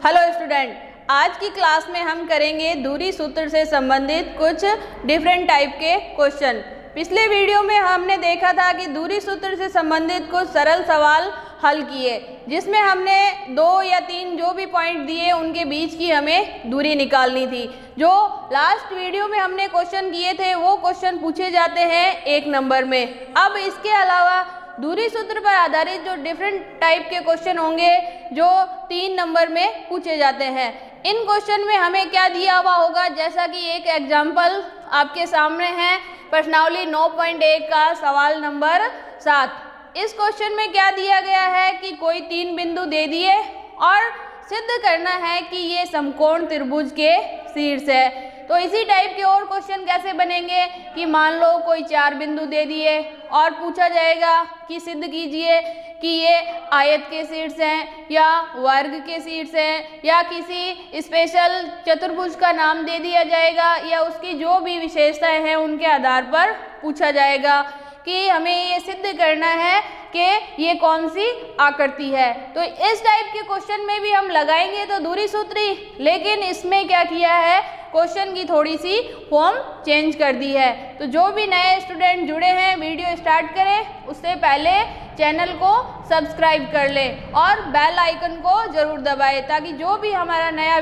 Hello student, आज की class में हम करेंगे दूरी सूत्र से संबंधित कुछ डिफरेंट टाइप के क्वेश्चन। पिछले वीडियो में हमने देखा था कि दूरी सूत्र से संबंधित कुछ सरल सवाल हल किए, जिसमें हमने 2 या 3 जो भी पॉइंट दिए उनके बीच की हमें दूरी निकालनी थी। जो लास्ट वीडियो में हमने क्वेश्चन किए थे वो क्वेश्चन पूछे जाते हैं 1 नंबर में। अब इसके अलावा दूरी सूत्र पर आधारित जो डिफरेंट टाइप के क्वेश्चन होंगे जो 3 नंबर में पूछे जाते हैं। इन क्वेश्चन में हमें क्या दिया हुआ होगा, जैसा कि एक एग्जाम्पल आपके सामने है प्रश्नावली 9.1 का सवाल नंबर 7। इस क्वेश्चन में क्या दिया गया है कि कोई 3 बिंदु दे दिए और सिद्ध करना है कि ये समकोण त्रिभुज के शीर्ष है। तो इसी टाइप के और क्वेश्चन कैसे बनेंगे कि मान लो कोई 4 बिंदु दे दिए और पूछा जाएगा कि सिद्ध कीजिए कि ये आयत के शीर्ष हैं या वर्ग के शीर्ष हैं, या किसी स्पेशल चतुर्भुज का नाम दे दिया जाएगा या उसकी जो भी विशेषताएं हैं उनके आधार पर पूछा जाएगा कि हमें ये सिद्ध करना है कि ये कौन सी आकृति है। तो इस टाइप के क्वेश्चन में भी हम लगाएंगे तो दूरी सूत्री, लेकिन इसमें क्या किया है, क्वेश्चन की थोड़ी सी फॉर्म चेंज कर दी है। तो जो भी नए स्टूडेंट जुड़े हैं वीडियो स्टार्ट करें उससे पहले चैनल को सब्सक्राइब कर लें और बेल आइकन को ज़रूर दबाएं, ताकि जो भी हमारा नया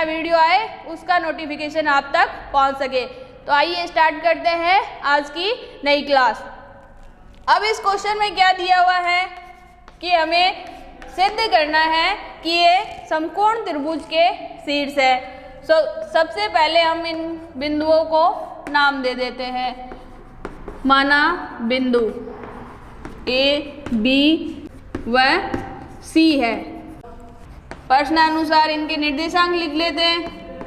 वीडियो आए उसका नोटिफिकेशन आप तक पहुंच सके। तो आइए स्टार्ट करते हैं आज की नई क्लास। अब इस क्वेश्चन में क्या दिया हुआ है कि हमें सिद्ध करना है कि ये समकोण त्रिभुज के शीर्ष है। सबसे पहले हम इन बिंदुओं को नाम दे देते हैं। माना बिंदु ए, बी व सी है। प्रश्नानुसार इनके निर्देशांक लिख लेते हैं।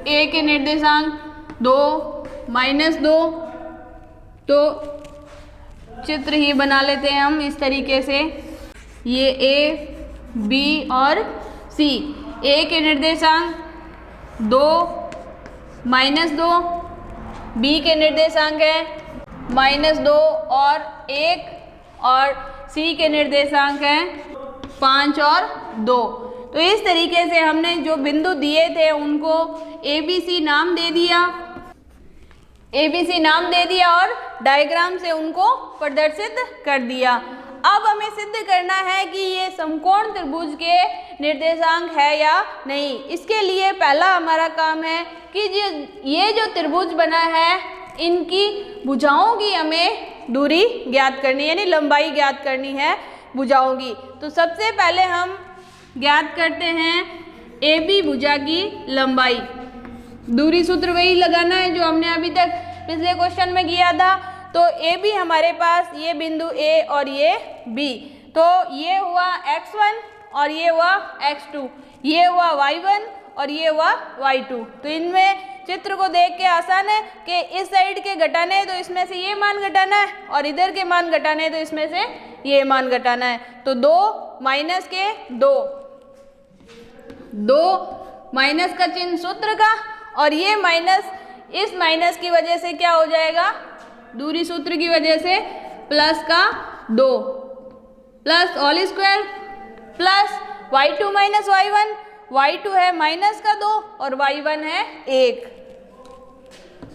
ए के निर्देशांक 2, -2, तो चित्र ही बना लेते हैं हम इस तरीके से। ये ए, बी और सी। ए के निर्देशांक 2, -2, बी के निर्देशांक है -2 और 1, और सी के निर्देशांक हैं 5 और 2। तो इस तरीके से हमने जो बिंदु दिए थे उनको ABC नाम दे दिया और डायग्राम से उनको प्रदर्शित कर दिया। अब हमें सिद्ध करना है कि ये समकोण त्रिभुज के निर्देशांक है या नहीं। इसके लिए पहला हमारा काम है कि ये जो त्रिभुज बना है इनकी भुजाओं की हमें दूरी ज्ञात करनी है, यानी लंबाई ज्ञात करनी है भुजाओं की। तो सबसे पहले हम ज्ञात करते हैं AB भुजा की लंबाई। दूरी सूत्र वही लगाना है जो हमने अभी तक पिछले क्वेश्चन में किया था। तो AB हमारे पास ये बिंदु A और ये B, तो ये हुआ x1 और ये हुआ x2, ये हुआ y1 और ये हुआ y2। तो इनमें चित्र को देख के आसान है कि इस साइड के घटाने हैं तो इसमें से ये मान घटाना है और इधर के मान घटाने हैं तो इसमें से ये मान घटाना है। तो 2 माइनस के 2 माइनस का चिन्ह सूत्र का, और ये माइनस इस माइनस की वजह से क्या हो जाएगा, दूरी सूत्र की वजह से प्लस का 2 plus whole square plus y2 minus y1। y2 है माइनस का 2 और y1 है 1।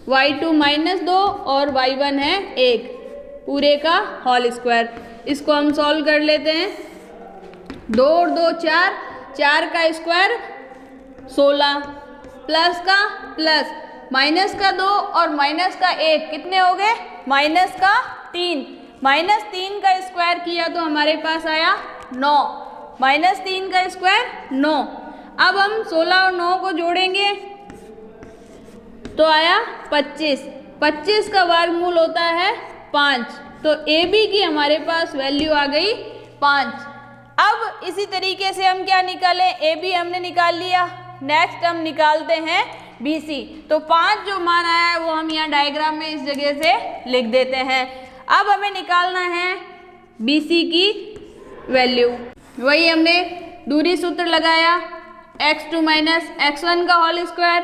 y2 माइनस 2 और y1 है 1, पूरे का होल स्क्वायर। इसको हम सॉल्व कर लेते हैं। 2 और 2 4, 4 का स्क्वायर 16, प्लस का प्लस, माइनस का 2 और माइनस का 1 कितने हो गए, माइनस का 3। -3 का स्क्वायर किया तो हमारे पास आया 9, -3 का स्क्वायर 9। अब हम 16 और 9 को जोड़ेंगे तो आया 25। 25 का वर्गमूल होता है 5, तो AB की हमारे पास वैल्यू आ गई 5। अब इसी तरीके से हम क्या निकालें, AB हमने निकाल लिया। नेक्स्ट हम निकालते हैं BC। तो 5 जो मान आया है वो हम यहाँ डायग्राम में इस जगह से लिख देते हैं। अब हमें निकालना है BC की वैल्यू। वही हमने दूरी सूत्र लगाया, x2 माइनस x1 का whole square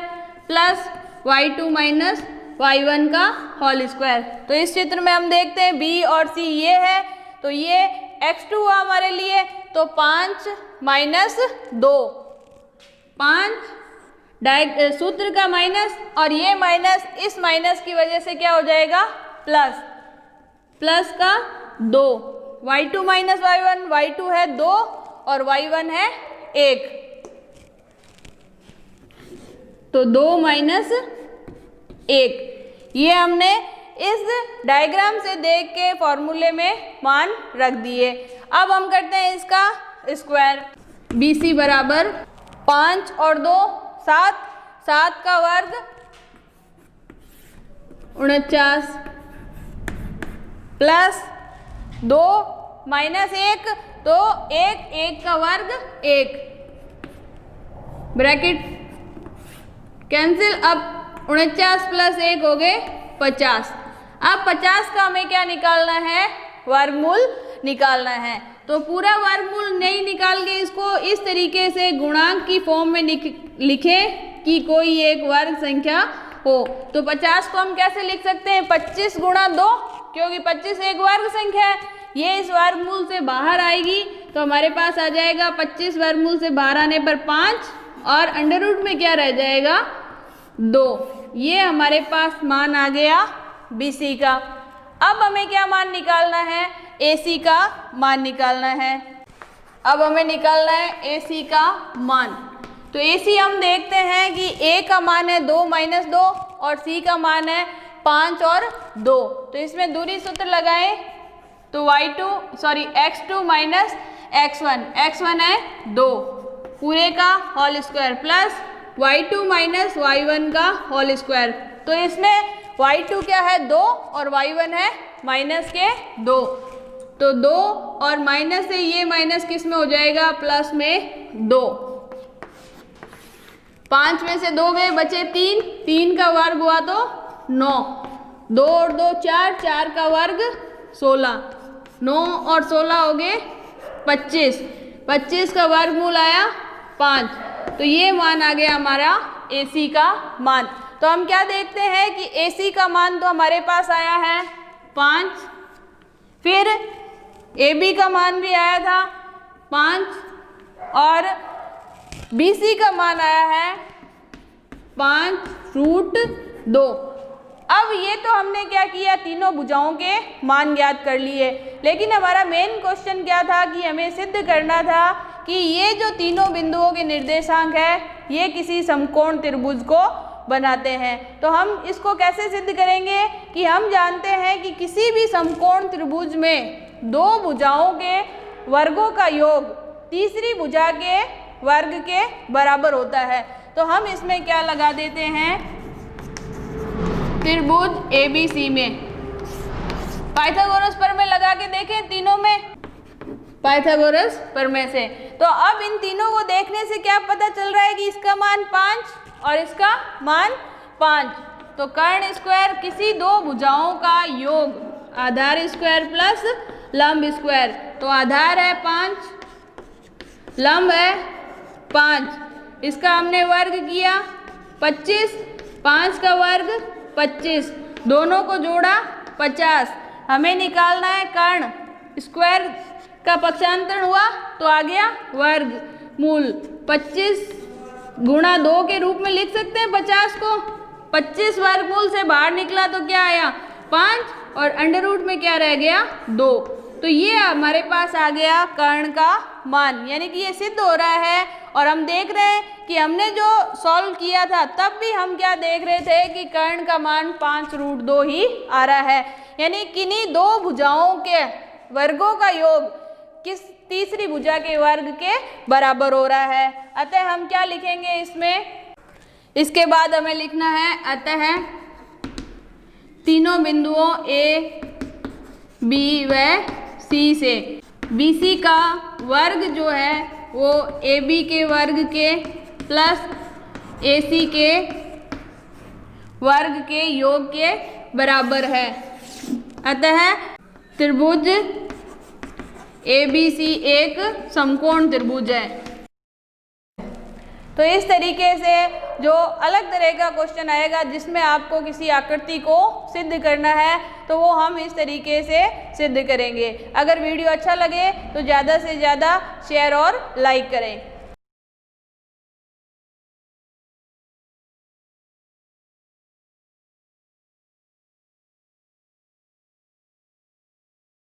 plus y2 minus y1 का होल स्क्वायर। तो इस चित्र में हम देखते हैं B और C ये है, तो ये x2 हुआ हमारे लिए, तो 5 माइनस 2, 5 सूत्र का माइनस और ये माइनस, इस माइनस की वजह से क्या हो जाएगा प्लस, प्लस का 2, y2 माइनस y1, y2 है 2 और y1 है 1, तो 2 माइनस 1। ये हमने इस डायग्राम से देख के फॉर्मूले में मान रख दिए। अब हम करते हैं इसका स्क्वायर। BC बराबर 5 और 2 7, 7 का वर्ग 49 प्लस 2 माइनस 1, तो 1, 1 का वर्ग 1, ब्रैकेट कैंसिल। अब 49 प्लस 1 हो गए 50। अब 50 का हमें क्या निकालना है, वर्गमूल निकालना है। तो पूरा वर्गमूल नहीं निकाल के इसको इस तरीके से गुणांक की फॉर्म में लिखें कि कोई एक वर्ग संख्या हो। तो 50 को हम कैसे लिख सकते हैं, 25 गुणा 2, क्योंकि 25 एक वर्ग संख्या है। ये इस वर्गमूल से बाहर आएगी तो हमारे पास आ जाएगा 25 वर्गमूल से बाहर आने पर 5 और अंडर रूट में क्या रह जाएगा 2। ये हमारे पास मान आ गया BC का। अब हमें क्या मान निकालना है, AC का मान निकालना है। अब हमें निकालना है AC का मान। तो AC हम देखते हैं कि A का मान है 2 माइनस 2 और C का मान है 5 और 2। तो इसमें दूरी सूत्र लगाएं तो x2 माइनस x1, x1 है 2 पूरे का whole square plus y2 minus y1 का होल स्क्वायर। तो इसमें y2 क्या है 2 और y1 है माइनस के 2, तो 2 और माइनस से ये माइनस किस में हो जाएगा, प्लस में 2। 5 में से 2 गए, बचे 3, 3 का वर्ग हुआ तो 9, 2 और 2 4, 4 का वर्ग 16, 9 और 16 हो गए 25, 25 का वर्गमूल आया 5। तो ये मान आ गया हमारा AC का मान। तो हम क्या देखते हैं कि AC का मान तो हमारे पास आया है 5, फिर AB का मान भी आया था 5 और BC का मान आया है 5√2। अब ये तो हमने क्या किया, तीनों भुजाओं के मान ज्ञात कर लिए, लेकिन हमारा मेन क्वेश्चन क्या था कि हमें सिद्ध करना था कि ये जो तीनों बिंदुओं के निर्देशांक है ये किसी समकोण त्रिभुज को बनाते हैं। तो हम इसको कैसे सिद्ध करेंगे कि हम जानते हैं कि किसी भी समकोण त्रिभुज में दो भुजाओं के वर्गों का योग तीसरी भुजा के वर्ग के बराबर होता है। तो हम इसमें क्या लगा देते हैं, त्रिभुज ABC में पाइथागोरस प्रमेय लगा के देखें, तीनों में पाइथागोरस प्रमेय से। तो अब इन तीनों को देखने से क्या पता चल रहा है कि इसका मान 5 और इसका मान 5। तो कर्ण स्क्वायर किसी दो भुजाओं का योग, आधार स्क्वायर प्लस लंब स्क्वायर। तो आधार है 5, लंब है 5, इसका हमने वर्ग किया 25, 5 का वर्ग 25, दोनों को जोड़ा 50। हमें निकालना है कर्ण, स्क्वायर का पक्षांतर हुआ तो आ गया वर्ग मूल। 25 गुणा 2 के रूप में लिख सकते हैं 50 को। 25 वर्गमूल से बाहर निकला तो क्या आया 5 और अंडर रूट में क्या रह गया 2। तो ये हमारे पास आ गया कर्ण का मान, यानी कि ये सिद्ध हो रहा है। और हम देख रहे हैं कि हमने जो सॉल्व किया था तब भी हम क्या देख रहे थे कि कर्ण का मान 5√2 ही आ रहा है, यानी किन्हीं दो भुजाओं के वर्गों का योग किस तीसरी भुजा के वर्ग के बराबर हो रहा है। अतः हम क्या लिखेंगे इसमें, इसके बाद हमें लिखना है अतः तीनों बिंदुओं A, B व C से BC का वर्ग जो है वो AB के वर्ग के प्लस AC के वर्ग के योग के बराबर है। अतः त्रिभुज ABC एक समकोण त्रिभुज है। तो इस तरीके से जो अलग तरह का क्वेश्चन आएगा जिसमें आपको किसी आकृति को सिद्ध करना है तो वो हम इस तरीके से सिद्ध करेंगे। अगर वीडियो अच्छा लगे तो ज़्यादा से ज़्यादा शेयर और लाइक करें।